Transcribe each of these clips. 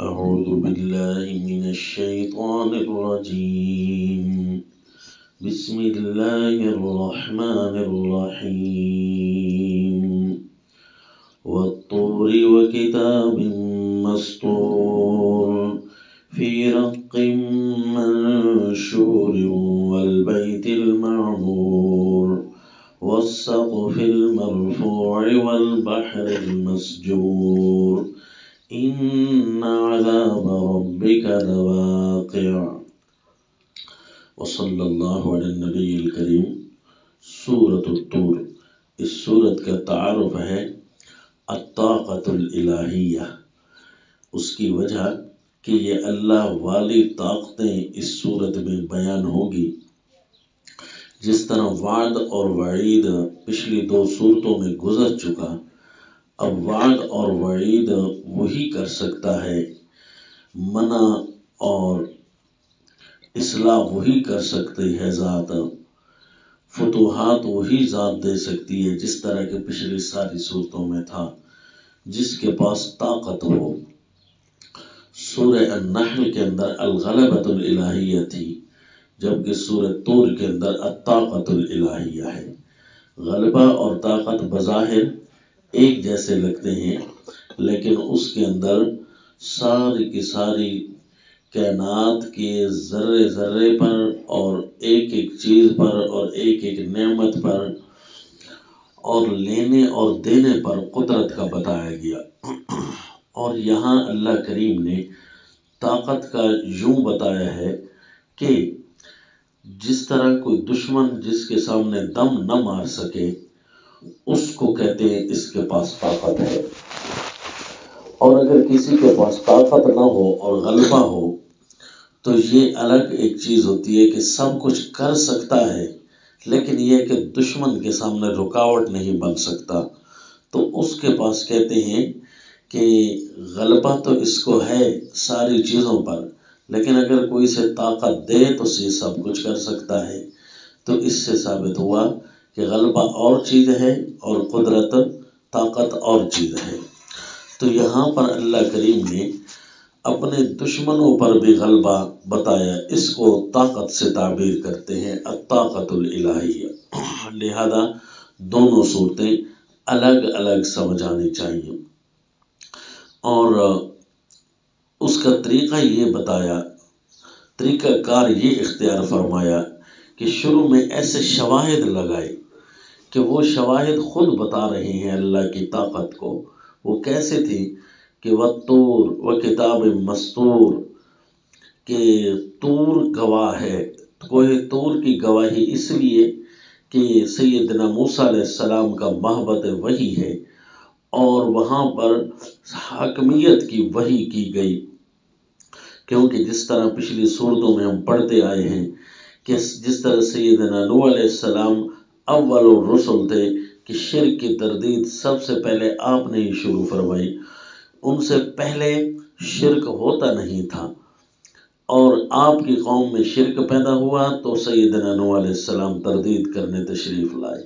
أعوذ بالله من الشيطان الرجيم. بسم الله الرحمن الرحيم. والطور وكتاب مسطور في رق منشور والبيت المعمور والسقف المرفوع والبحر المسجور إن عذاب ربك لواقع. وصلی اللہ علی النبی الکریم. سورۃ الطور، اس سورت کا تعارف ہے الطاقت الالہیہ. اس کی وجہ کہ یہ اللہ والی طاقتیں اس سورت میں بیان ہوگی. جس طرح وعد اور وعید پچھلی دو سورتوں میں گزر چکا، اب وعد اور وعید وہی کر سکتا ہے، منع اور اصلاح وہی کر سکتی ہے ذات، فتوحات وہی ذات دے سکتی ہے جس طرح کہ پچھلی ساری صورتوں میں تھا، جس کے پاس طاقت ہو. سورہ النحل کے اندر الغلبۃ الالہیہ تھی، جبکہ سورہ طور کے اندر الطاقت الالہیہ ہے. غلبہ اور طاقت بظاہر ایک جیسے لگتے ہیں، لیکن اس کے اندر ساری کی ساری کائنات کے ذرے ذرے پر اور ایک ایک چیز پر اور ایک ایک نعمت پر اور لینے اور دینے پر قدرت کا بتایا گیا. اور یہاں اللہ کریم نے طاقت کا یوں بتایا ہے کہ جس طرح کوئی دشمن جس کے سامنے دم نہ مار سکے، اس کو کہتے ہیں اس کے پاس طاقت ہے. اور اگر کسی کے پاس طاقت نہ ہو اور غلبہ ہو تو یہ الگ ایک چیز ہوتی ہے کہ سب کچھ کر سکتا ہے، لیکن یہ کہ دشمن کے سامنے رکاوٹ نہیں بن سکتا. تو اس کے پاس کہتے ہیں کہ غلبہ تو اس کو ہے ساری چیزوں پر، لیکن اگر کوئی سے طاقت دے تو یہ سب کچھ کر سکتا ہے. تو اس سے ثابت ہوا کہ غلبہ اور چیز ہے اور قدرت طاقت اور چیز ہے. تو یہاں پر اللہ کریم نے اپنے دشمنوں پر بھی غلبہ بتایا، اس کو طاقت سے تعبیر کرتے ہیں الطاقت الالہیہ. لہذا دونوں صورتیں الگ الگ سمجھ آنی چاہیے. اور اس کا طریقہ یہ بتایا، طریقہ کار یہ اختیار فرمایا کہ شروع میں ایسے شواہد لگائے کہ وہ شواہد خود بتا رہے ہیں اللہ کی طاقت کو. وہ کیسے تھی کہ والطور وکتاب مسطور، کہ طور گواہ ہے. کوہ طور کی گواہی اس لیے کہ سیدنا موسیٰ علیہ السلام کا مہبط وحی ہے اور وہاں پر حاکمیت کی وحی کی گئی. کیونکہ جس طرح پچھلی صورتوں میں ہم پڑھتے آئے ہیں کہ جس طرح سیدنا نوح علیہ السلام اول الرسل تھے کہ شرک کی تردید سب سے پہلے آپ نے ہی شروع فرمائی. ان سے پہلے شرک ہوتا نہیں تھا اور آپ کی قوم میں شرک پیدا ہوا تو سیدنا نوح علیہ السلام تردید کرنے تشریف لائے.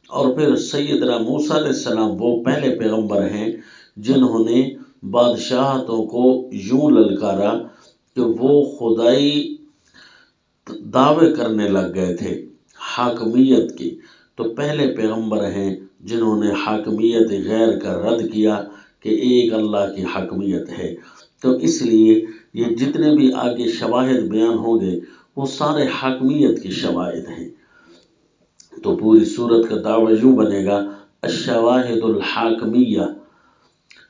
اور پھر سیدنا موسیٰ علیہ السلام وہ پہلے پیغمبر ہیں جنہوں نے بادشاہتوں کو یوں للکارا کہ وہ خدائی دعوے کرنے لگ گئے تھے حاکمیت کی. تو پہلے پیغمبر ہیں جنہوں نے حاکمیت غیر کا رد کیا کہ ایک اللہ کی حاکمیت ہے. تو اس لیے یہ جتنے بھی آگے شواہد بیان ہوں گے وہ سارے حاکمیت کی شواہد ہیں. تو پوری صورت کا دعویٰ یوں بنے گا الشواہد الحاکمیہ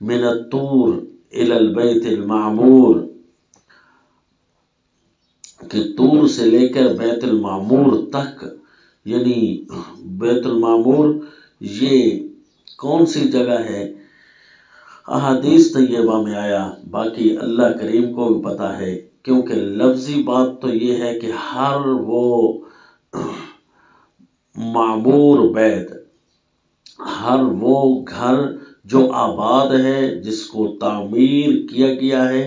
من الطور الی البیت المعمور، کہ طور سے لے کر بیت المعمور تک. یعنی بیت المعمور یہ کون سی جگہ ہے؟ احادیث طیبہ میں آیا، باقی اللہ کریم کو بھی پتہ ہے، کیونکہ لفظی بات تو یہ ہے کہ ہر وہ معمور بیت، ہر وہ گھر جو آباد ہے، جس کو تعمیر کیا گیا ہے،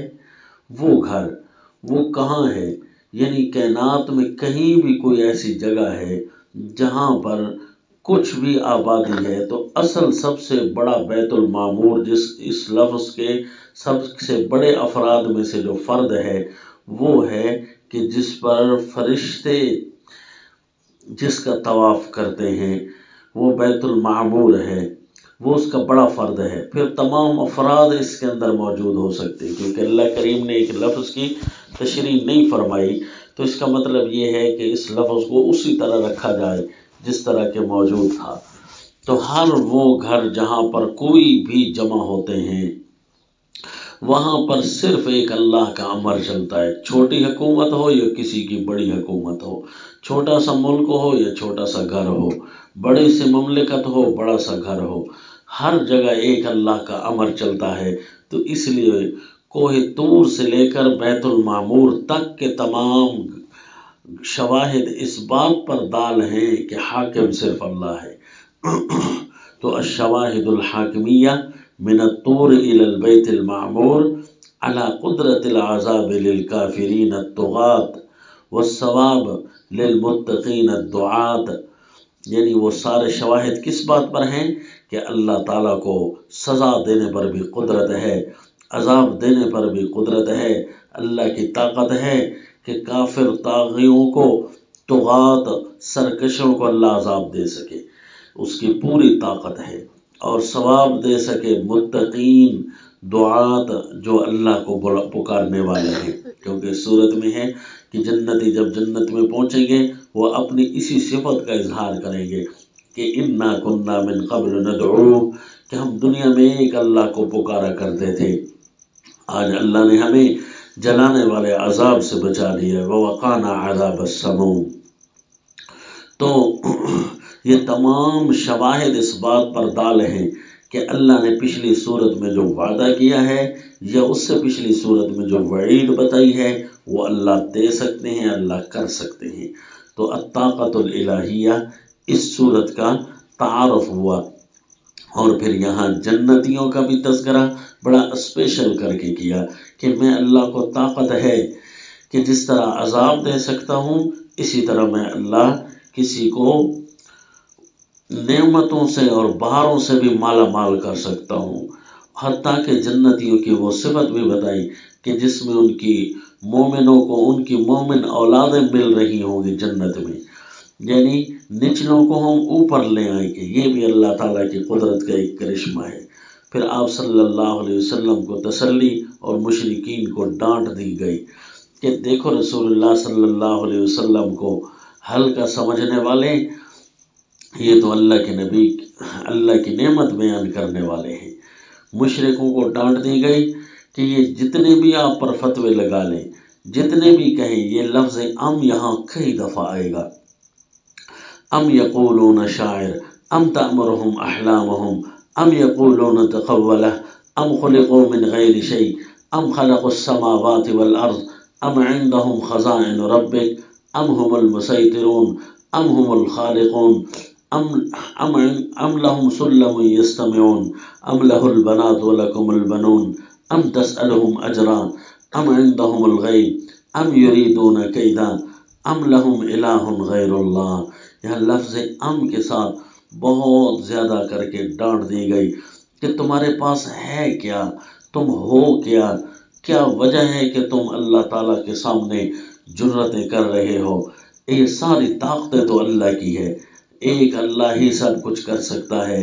وہ گھر وہ کہاں ہے؟ یعنی کائنات میں کہیں بھی کوئی ایسی جگہ ہے جہاں پر کچھ بھی آبادی ہے تو اصل سب سے بڑا بیت المعمور جس اس لفظ کے سب سے بڑے افراد میں سے جو فرد ہے وہ ہے کہ جس پر فرشتے جس کا طواف کرتے ہیں وہ بیت المعمور ہے، وہ اس کا بڑا فرد ہے۔ پھر تمام افراد اس کے اندر موجود ہو سکتے ہیں، کیونکہ اللہ کریم نے ایک لفظ کی تشریح نہیں فرمائی، تو اس کا مطلب یہ ہے کہ اس لفظ کو اسی طرح رکھا جائے جس طرح کے موجود تھا۔ تو ہر وہ گھر جہاں پر کوئی بھی جمع ہوتے ہیں وہاں پر صرف ایک اللہ کا امر چلتا ہے، چھوٹی حکومت ہو یا کسی کی بڑی حکومت ہو، چھوٹا سا ملک ہو یا چھوٹا سا گھر ہو، بڑی سی مملکت ہو بڑا سا گھر ہو، ہر جگہ ایک اللہ کا امر چلتا ہے۔ تو اس لیے کوہ طور سے لے کر بیت المعمور تک کے تمام شواہد اس بات پر دال ہیں کہ حاکم صرف اللہ ہے۔ تو الشواہد الحاکمیہ من الطور الى البیت المعمور على قدرت العذاب للکافرین الطغاة والثواب للمتقین الدعاة، یعنی وہ سارے شواہد کس بات پر ہیں کہ اللہ تعالیٰ کو سزا دینے پر بھی قدرت ہے، عذاب دینے پر بھی قدرت ہے، اللہ کی طاقت ہے کہ کافر طاغیوں کو، طغات سرکشوں کو اللہ عذاب دے سکے، اس کی پوری طاقت ہے، اور ثواب دے سکے متقین دعات جو اللہ کو پکارنے والے ہیں، کیونکہ صورت میں ہے کہ جنتی جب جنت میں پہنچیں گے وہ اپنی اسی صفت کا اظہار کریں گے کہ انا کنا من قبل ندعوہ، کہ ہم دنیا میں ایک اللہ کو پکارا کرتے تھے، آج اللہ نے ہمیں جلانے والے عذاب سے بچا لیا، ووقانا عذاب السموم۔ تو یہ تمام شواہد اس بات پر دال ہیں کہ اللہ نے پچھلی صورت میں جو وعدہ کیا ہے یا اس سے پچھلی صورت میں جو وعید بتائی ہے وہ اللہ دے سکتے ہیں، اللہ کر سکتے ہیں۔ تو الطاقت الالہیہ اس صورت کا تعارف ہوا، اور پھر یہاں جنتیوں کا بھی تذکرہ بڑا اسپیشل کر کے کیا کہ میں اللہ کو طاقت ہے کہ جس طرح عذاب دے سکتا ہوں اسی طرح میں اللہ کسی کو نعمتوں سے اور بہاروں سے بھی مالا مال کر سکتا ہوں۔ حتیٰ کہ جنتیوں کی وہ صفت بھی بتائی کہ جس میں ان کی مومنوں کو ان کی مومن اولادیں مل رہی ہوں گی جنت میں، یعنی نچلوں کو ہم اوپر لے آئیں گے، یہ بھی اللہ تعالیٰ کی قدرت کا ایک کرشمہ ہے۔ پھر آپ صلی اللہ علیہ وسلم کو تسلی اور مشرکین کو ڈانٹ دی گئی کہ دیکھو رسول اللہ صلی اللہ علیہ وسلم کو ہلکا سمجھنے والے، یہ تو اللہ کے نبی اللہ کی نعمت بیان کرنے والے ہیں۔ مشرکوں کو ڈانٹ دی گئی کہ یہ جتنے بھی آپ پر فتوے لگا لیں، جتنے بھی کہیں، یہ لفظ ام یہاں کئی دفعہ آئے گا۔ ام یقولون شاعر، ام تأمرهم احلامهم، ام یقولون تقولہ، ام خلقوا من غیر شیء، ام خلقوا السماوات والارض، ام عندهم خزائن ربک، ام هم المسیطرون، ام هم الخالقون، ام لهم سلم یستمعون، ام له البنات ولکم البنون، ام تسألهم اجرا، ام عندهم الغیب، ام یریدون کیدا، ام لهم الہ غیر اللہ۔ یہاں لفظ ام کے ساتھ بہت زیادہ کر کے ڈانٹ دی گئی کہ تمہارے پاس ہے کیا، تم ہو کیا، کیا وجہ ہے کہ تم اللہ تعالیٰ کے سامنے جرأتیں کر رہے ہو، یہ ساری طاقتیں تو اللہ کی ہے، ایک اللہ ہی سب کچھ کر سکتا ہے۔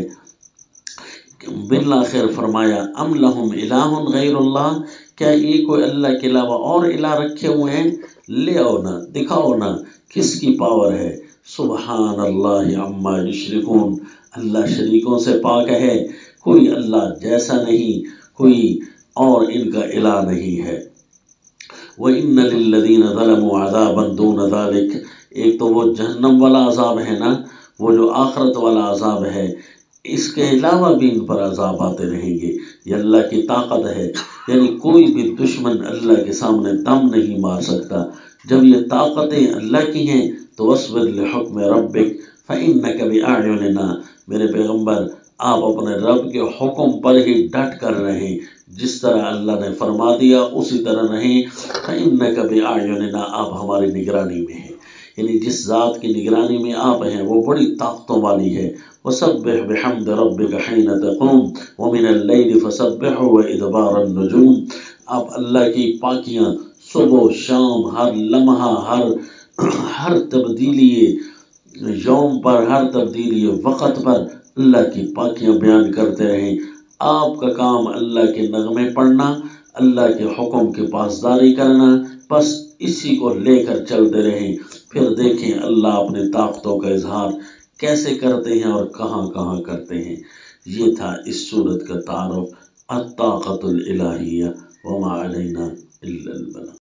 بالآخر فرمایا ام لہم الہ غیر اللہ، کیا یہ کوئی اللہ کے علاوہ اور الہ رکھے ہوئے ہیں؟ لے آؤ نا، دکھاؤ نا کس کی پاور ہے۔ سبحان اللہ عما یشرکون، اللہ شریکوں سے پاک ہے، کوئی اللہ جیسا نہیں، کوئی اور ان کا الہ نہیں ہے۔ وَإِنَّ لِلَّذِينَ ظَلَمُوا عَذَابًا دُونَ ذَلِكَ، ایک تو وہ جہنم والا عذاب ہے نا، وہ جو آخرت والا عذاب ہے، اس کے علاوہ بھی ان پر عذاب آتے رہیں گے، یہ اللہ کی طاقت ہے، یعنی کوئی بھی دشمن اللہ کے سامنے دم نہیں مار سکتا۔ جب یہ طاقتیں اللہ کی ہیں تو وَاصْبِرْ لِحُکْمِ رَبِّكَ فَإِنَّكَ بِأَعْیُنِنَا، میرے پیغمبر آپ اپنے رب کے حکم پر ہی ڈٹ کر رہیں، جس طرح اللہ نے فرما دیا اسی طرح نہیں، فَإِنَّكَ بِأَعْیُنِنَا، آپ ہماری نگرانی میں ہیں۔ یعنی جس ذات کی نگرانی میں آپ ہیں وہ بڑی طاقتوں والی ہے. وسبح بحمد ربک حین تقوم ومن اللیل فسبحه وادبار النجوم. آپ اللہ کی پاکیاں صبح و شام، ہر لمحہ، ہر تبدیلی یوم پر، ہر تبدیلی وقت پر اللہ کی پاکیاں بیان کرتے رہیں. آپ کا کام اللہ کے نغمے پڑھنا، اللہ کے حکم کی پاسداری کرنا، بس اسی کو لے کر چلتے رہیں. پھر دیکھیں اللہ اپنے طاقتوں کا اظہار کیسے کرتے ہیں اور کہاں کہاں کرتے ہیں. یہ تھا اس صورت کا تعارف، الطاقت الالہیہ وما علینا الا البلاغ.